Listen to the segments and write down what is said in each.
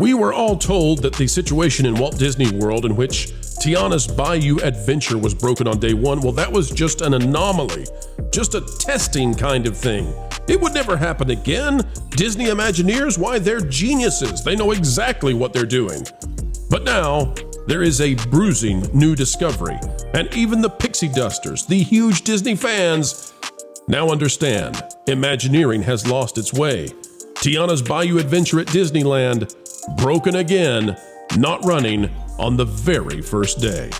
We were all told that the situation in Walt Disney World in which Tiana's Bayou adventure was broken on day one, well, that was just an anomaly, just a testing kind of thing. It would never happen again. Disney Imagineers, why, they're geniuses. They know exactly what they're doing. But now, there is a bruising new discovery, and even the pixie dusters, the huge Disney fans, now understand Imagineering has lost its way. Tiana's Bayou adventure at Disneyland, broken again, not running on the very first day.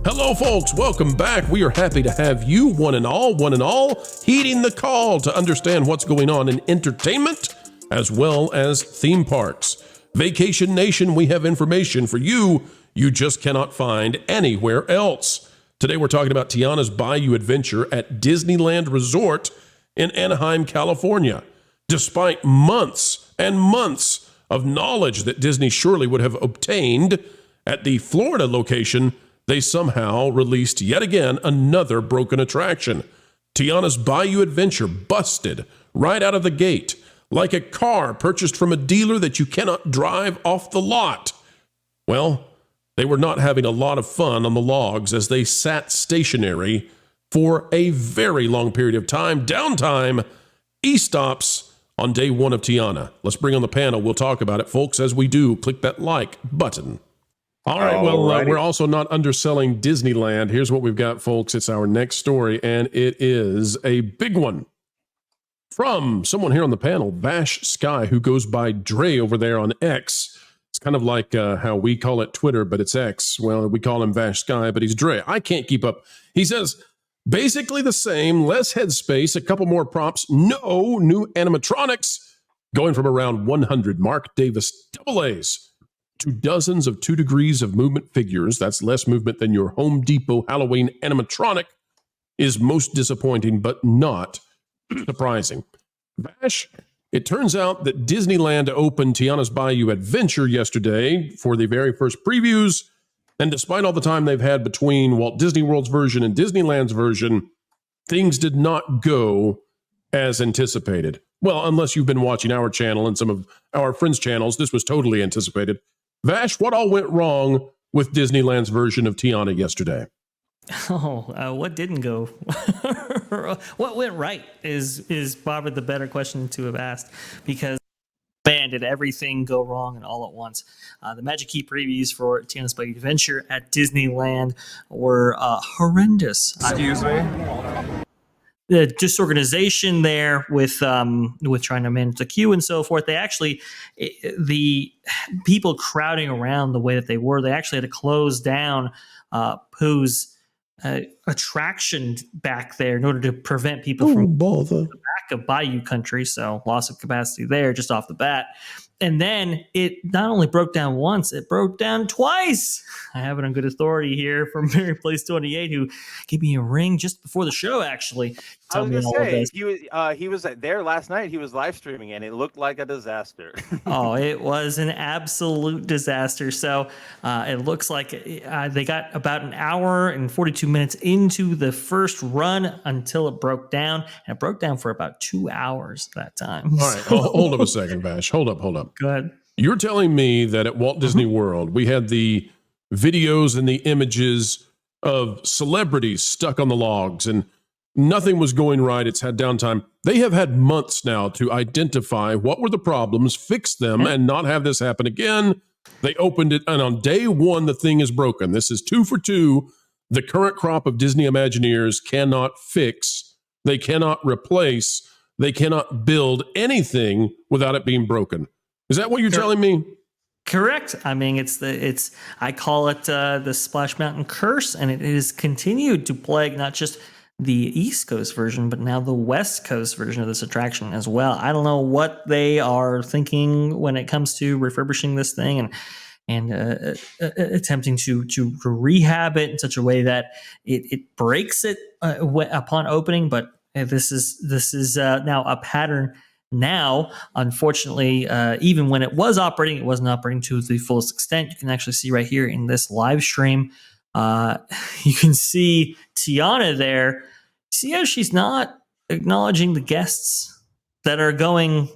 Hello folks, welcome back. We are happy to have you, one and all, heeding the call to understand what's going on in entertainment as well as theme parks. Vacation Nation, we have information for you just cannot find anywhere else. Today we're talking about Tiana's Bayou adventure at Disneyland Resort in Anaheim, California. Despite months and months of knowledge that Disney surely would have obtained at the Florida location, they somehow released yet again another broken attraction. Tiana's Bayou adventure busted right out of the gate, like a car purchased from a dealer that you cannot drive off the lot. Well, they were not having a lot of fun on the logs as they sat stationary for a very long period of time. Downtime, e-stops on day one of Tiana. Let's bring on the panel. We'll talk about it, folks. As we do, click that like button. All right, we're also not underselling Disneyland. Here's what we've got, folks. It's our next story, and it is a big one. From someone here on the panel, Vash Sky, who goes by Dre over there on X. It's kind of like how we call it Twitter, but it's X. Well, we call him Vash Sky, but he's Dre. I can't keep up. He says, basically the same, less headspace, a couple more props, no new animatronics, going from around 100 Mark Davis AA's to dozens of 2 degrees of movement figures. That's less movement than your Home Depot Halloween animatronic, is most disappointing, but not surprising. Vash, it turns out that Disneyland opened Tiana's Bayou Adventure yesterday for the very first previews, and despite all the time they've had between Walt Disney World's version and Disneyland's version, things did not go as anticipated. Well, unless you've been watching our channel and some of our friends' channels, this was totally anticipated. Vash, what all went wrong with Disneyland's version of Tiana yesterday? What didn't go? What went right is probably the better question to have asked, because man, did everything go wrong and all at once. The Magic Key previews for Tiana's Bayou Adventure at Disneyland were horrendous. Excuse me? The disorganization there with trying to manage the queue and so forth. The people crowding around the way that they actually had to close down Pooh's attraction back there in order to prevent people from the back of Bayou country. So loss of capacity there just off the bat. And then it not only broke down once, it broke down twice. I have it on good authority here from Mary Place 28, who gave me a ring just before the show, actually. I was going to say, he was there last night. He was live streaming, and it looked like a disaster. Oh, it was an absolute disaster. So it looks like they got about an hour and 42 minutes into the first run until it broke down. And it broke down for about 2 hours that time. All right, hold up a second, Vash. Hold up. Go ahead. You're telling me that at Walt Disney World, we had the videos and the images of celebrities stuck on the logs and nothing was going right. It's had downtime. They have had months now to identify what were the problems, fix them, and not have this happen again. They opened it, and on day one, the thing is broken. This is 2 for 2. The current crop of Disney Imagineers cannot fix, they cannot replace, they cannot build anything without it being broken. Is that what you're telling me? Correct. I mean, I call it the Splash Mountain curse, and it has continued to plague not just the East Coast version, but now the West Coast version of this attraction as well. I don't know what they are thinking when it comes to refurbishing this thing and attempting to rehab it in such a way that it breaks it upon opening. But this is now a pattern. Now, unfortunately, even when it was operating, it wasn't operating to the fullest extent. You can actually see right here in this live stream, you can see Tiana there. See how she's not acknowledging the guests that are going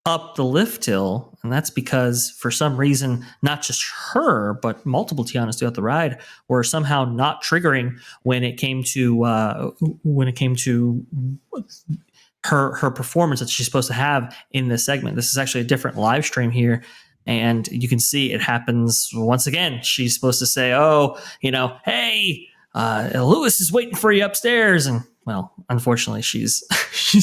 up the lift hill, and that's because for some reason, not just her, but multiple Tianas throughout the ride were somehow not triggering when it came to her performance that she's supposed to have in this segment. This is actually a different live stream here, and you can see it happens once again. She's supposed to say, "Oh, hey, Lewis is waiting for you upstairs," and well, unfortunately, she's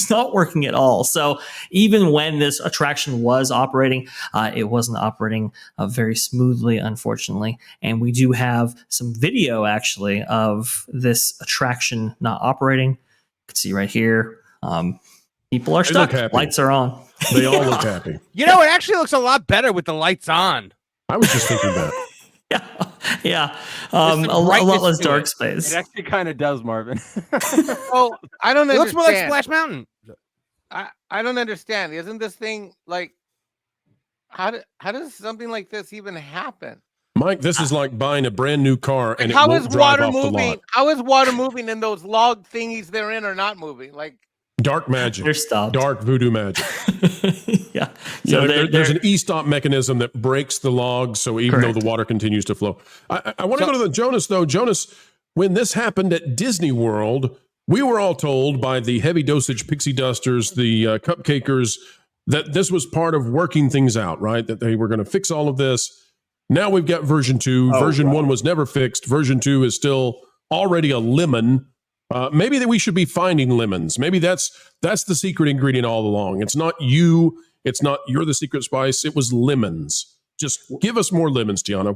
not working at all. So even when this attraction was operating, it wasn't operating very smoothly, unfortunately. And we do have some video actually of this attraction not operating. You can see right here. People are stuck. Lights are on. They all look happy. It actually looks a lot better with the lights on. I was just thinking that. Yeah. A lot less dark space. It actually kind of does, Marvin. Oh, I don't understand. It looks more like Splash Mountain. I don't understand. Isn't this thing like how does something like this even happen? Mike, this is like buying a brand new car and how it won't is drive water off the moving? lot. How is water moving and those log thingies they're in are not moving? Like dark magic. They're stopped. Dark voodoo magic. Yeah. So there's an e-stop mechanism that breaks the logs, so even though the water continues to flow. I want to go to the Jonas, though. Jonas, when this happened at Disney World, we were all told by the heavy dosage pixie dusters, the cupcakers, that this was part of working things out, right? That they were going to fix all of this. Now we've got version 2. Version 1 was never fixed. Version 2 is still already a lemon. Maybe that we should be finding lemons. Maybe that's the secret ingredient all along. It's not you. It's not you're the secret spice. It was lemons. Just give us more lemons, Tiana.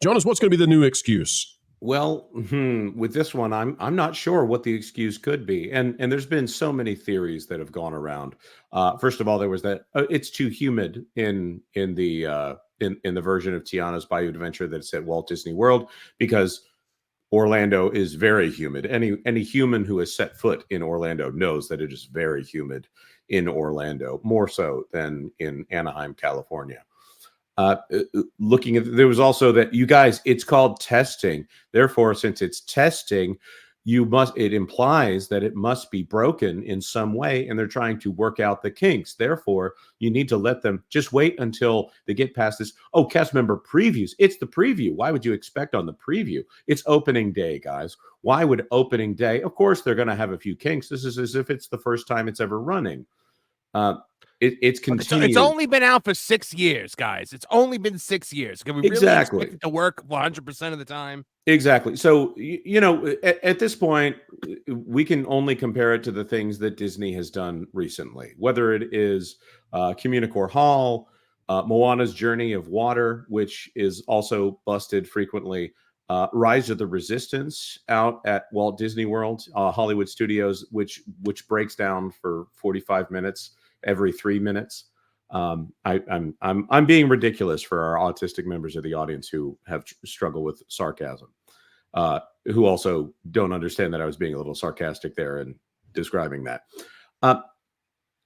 Jonas, what's going to be the new excuse? Well, with this one, I'm not sure what the excuse could be, and there's been so many theories that have gone around. First of all, there was that it's too humid in the version of Tiana's Bayou Adventure that's at Walt Disney World, because Orlando is very humid. Any human who has set foot in Orlando knows that it is very humid in Orlando, more so than in Anaheim, California. Looking at, there was also that, you guys, it's called testing. Therefore, since it's testing, it implies that it must be broken in some way, and they're trying to work out the kinks. Therefore, you need to let them just wait until they get past this. Oh, cast member previews. It's the preview. Why would you expect on the preview? It's opening day, guys. Why would opening day? Of course, they're going to have a few kinks. This is as if it's the first time it's ever running. It's continued. It's only been out for 6 years, guys. It's only been 6 years. Can we really expect it to work 100% of the time? Exactly. So, at this point, we can only compare it to the things that Disney has done recently, whether it is Communicore Hall, Moana's Journey of Water, which is also busted frequently, Rise of the Resistance out at Walt Disney World, Hollywood Studios, which breaks down for 45 minutes every 3 minutes. I'm being ridiculous for our autistic members of the audience who have struggled with sarcasm, who also don't understand that I was being a little sarcastic there in describing that.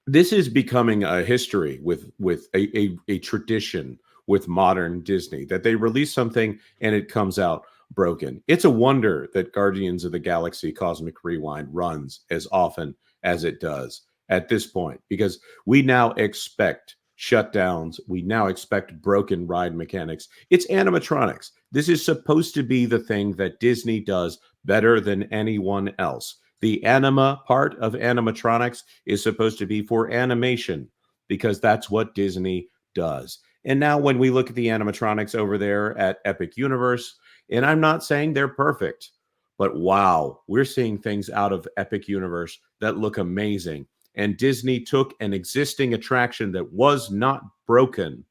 This is becoming a history with a tradition with modern Disney, that they release something and it comes out broken. It's a wonder that Guardians of the Galaxy Cosmic Rewind runs as often as it does at this point, because we now expect shutdowns. We now expect broken ride mechanics. It's animatronics. This is supposed to be the thing that Disney does better than anyone else. The anima part of animatronics is supposed to be for animation, because that's what Disney does. And now when we look at the animatronics over there at Epic Universe, and I'm not saying they're perfect, but wow, we're seeing things out of Epic Universe that look amazing. And Disney took an existing attraction that was not broken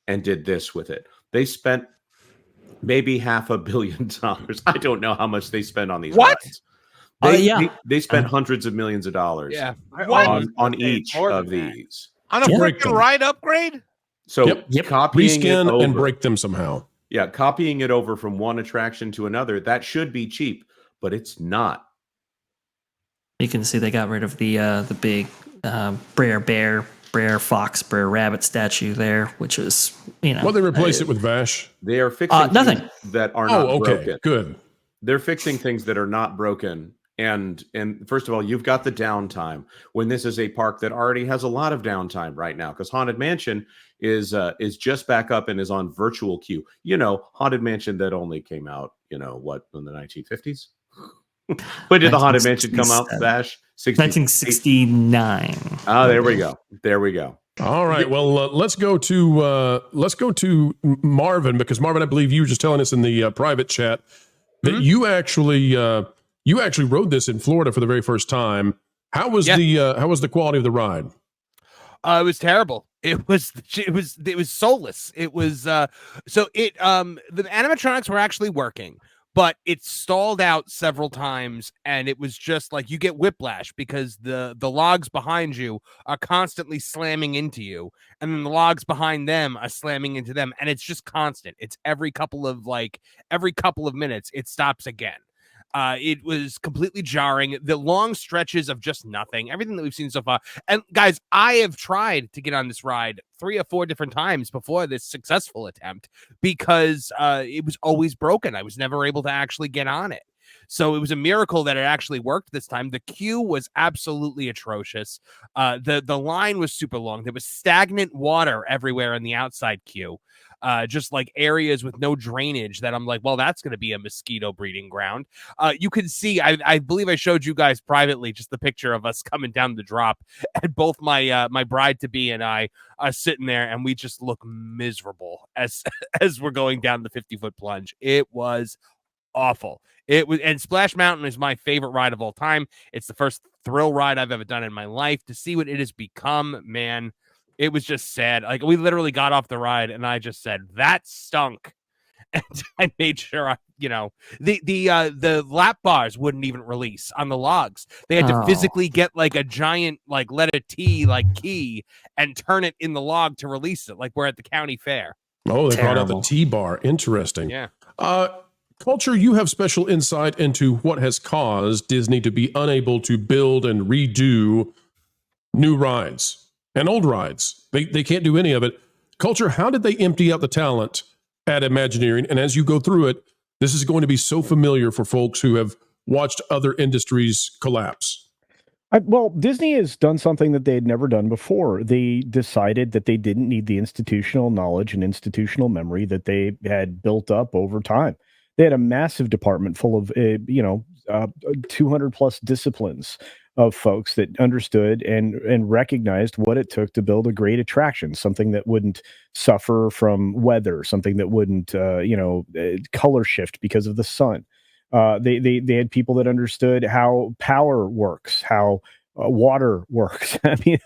and did this with it. They spent maybe $500 million. I don't know how much they spend on these rides. They spent hundreds of millions of dollars on each of these. On a freaking ride upgrade? So copying reskin it over, and break them somehow. Yeah, copying it over from one attraction to another, that should be cheap, but it's not. You can see they got rid of the big Brer Fox, Brer Rabbit statue there, which was, Well, they replaced it with Vash. They are fixing nothing that are not broken. Good. They're fixing things that are not broken And first of all, you've got the downtime when this is a park that already has a lot of downtime right now, because Haunted Mansion is just back up and is on virtual queue. Haunted Mansion that only came out, in the 1950s. When did the Haunted Mansion come out, Vash? 1969. Oh, there we go. There we go. All right. Well, let's go to Marvin, because Marvin, I believe you were just telling us in the private chat that you actually rode this in Florida for the very first time. How was the quality of the ride? It was terrible. It was soulless. It was the animatronics were actually working, but it stalled out several times, and it was just like you get whiplash because the logs behind you are constantly slamming into you, and then the logs behind them are slamming into them, and it's just constant. It's every couple of minutes it stops again. It was completely jarring. The long stretches of just nothing, everything that we've seen so far. And guys, I have tried to get on this ride 3 or 4 different times before this successful attempt because it was always broken. I was never able to actually get on it. So it was a miracle that it actually worked this time. The queue was absolutely atrocious. The line was super long. There was stagnant water everywhere in the outside queue. Just like areas with no drainage that I'm like, well, that's going to be a mosquito breeding ground. You can see, I believe I showed you guys privately just the picture of us coming down the drop, and both my bride-to-be and I are sitting there, and we just look miserable as we're going down the 50-foot plunge. It was awful. And Splash Mountain is my favorite ride of all time. It's the first thrill ride I've ever done in my life. To see what it has become, man, it was just sad. Like, we literally got off the ride and I just said, that stunk. And I made sure the lap bars wouldn't even release on the logs. They had to physically get like a giant letter T key and turn it in the log to release it, like we're at the county fair. Oh, they brought out the T-bar. Interesting. Yeah. Culture, you have special insight into what has caused Disney to be unable to build and redo new rides and old rides. They can't do any of it. Culture, how did they empty out the talent at Imagineering? And as you go through it, this is going to be so familiar for folks who have watched other industries collapse. Well, Disney has done something that they had never done before. They decided that they didn't need the institutional knowledge and institutional memory that they had built up over time. They had a massive department full of, 200 plus disciplines of folks that understood and recognized what it took to build a great attraction, something that wouldn't suffer from weather, something that wouldn't, color shift because of the sun. They had people that understood how power works, how water works. I mean,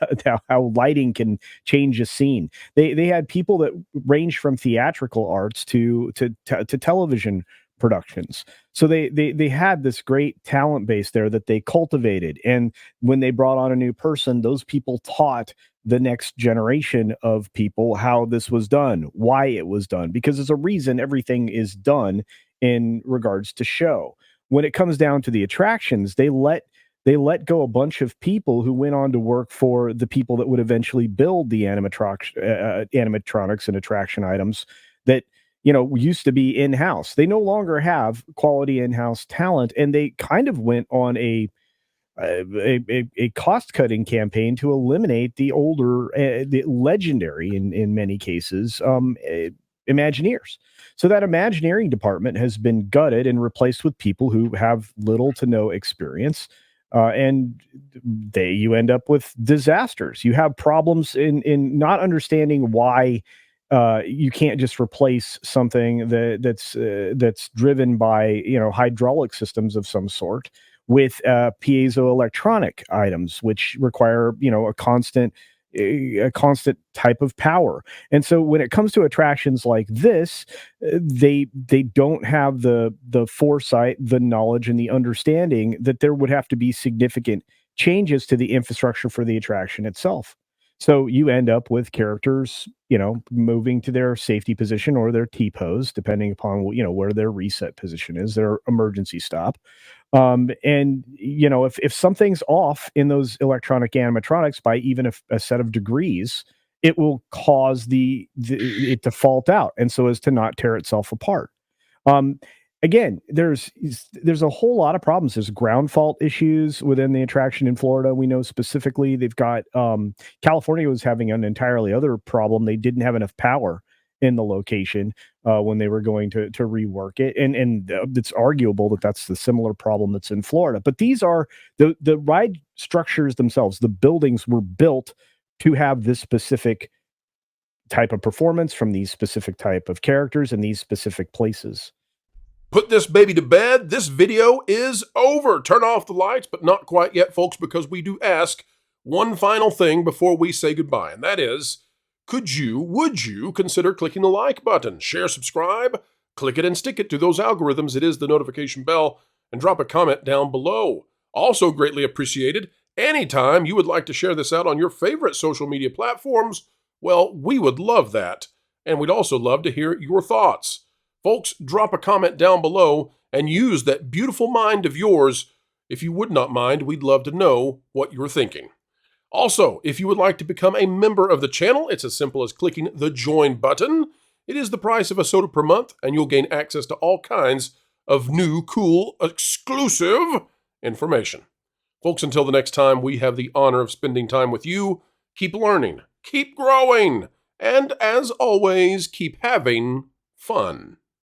how lighting can change a scene. They had people that range from theatrical arts to television productions. So they had this great talent base there that they cultivated. And when they brought on a new person, those people taught the next generation of people how this was done, why it was done, because there's a reason everything is done in regards to show. When it comes down to the attractions, they let go a bunch of people who went on to work for the people that would eventually build the animatronics and attraction items that used to be in-house. They no longer have quality in-house talent, and they kind of went on a cost-cutting campaign to eliminate the older, the legendary in many cases, Imagineers. So that Imagineering department has been gutted and replaced with people who have little to no experience. And you end up with disasters. You have problems in not understanding why you can't just replace something that's driven by hydraulic systems of some sort with piezoelectronic items, which require a constant type of power. And so when it comes to attractions like this, they don't have the foresight, the knowledge, and the understanding that there would have to be significant changes to the infrastructure for the attraction itself. So you end up with characters, moving to their safety position or their T-pose, depending upon, where their reset position is, their emergency stop. If something's off in those electronic animatronics by even a set of degrees, it will cause it to fault out, and so as to not tear itself apart. again, there's a whole lot of problems. There's ground fault issues within the attraction in Florida. We know specifically they've got California was having an entirely other problem. They didn't have enough power in the location when they were going to rework it, and it's arguable that that's the similar problem that's in Florida. But these are the ride structures themselves. The buildings were built to have this specific type of performance from these specific type of characters in these specific places. Put this baby to bed. This video is over. Turn off the lights, but not quite yet, folks, because we do ask one final thing before we say goodbye, and that is, would you consider clicking the like button, share, subscribe, click it and stick it to those algorithms. It is the notification bell, and drop a comment down below. Also greatly appreciated, anytime you would like to share this out on your favorite social media platforms, well, we would love that, and we'd also love to hear your thoughts. Folks, drop a comment down below and use that beautiful mind of yours. If you would not mind, we'd love to know what you're thinking. Also, if you would like to become a member of the channel, it's as simple as clicking the join button. It is the price of a soda per month, and you'll gain access to all kinds of new, cool, exclusive information. Folks, until the next time we have the honor of spending time with you, keep learning, keep growing, and as always, keep having fun.